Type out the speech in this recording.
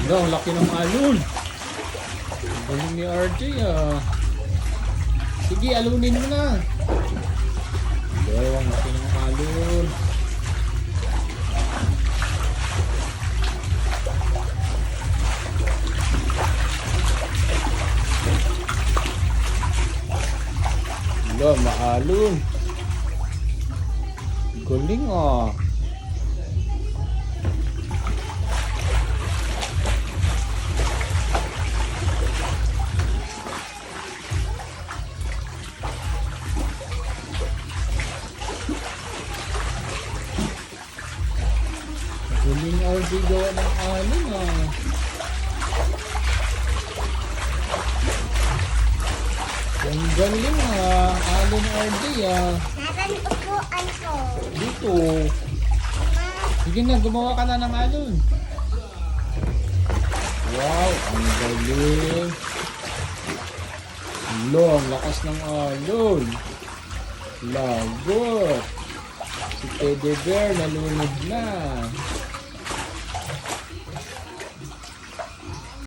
Wala, ang laki ng alon. Ang galing ni RJ ah. Sige, alunin mo na. Wala, ang laki ng alon. Wala, maalon. Galing ah. Galing RJ gawa ng alon ah. Ang galing ah. Alon RJ ah. Nasaan upuan ko? Dito. Sige na, gumawa ka na ng alon. Wow, ang galing. Lo, ang lakas ng alon. Lagot. Si Teddy Bear nalunod na.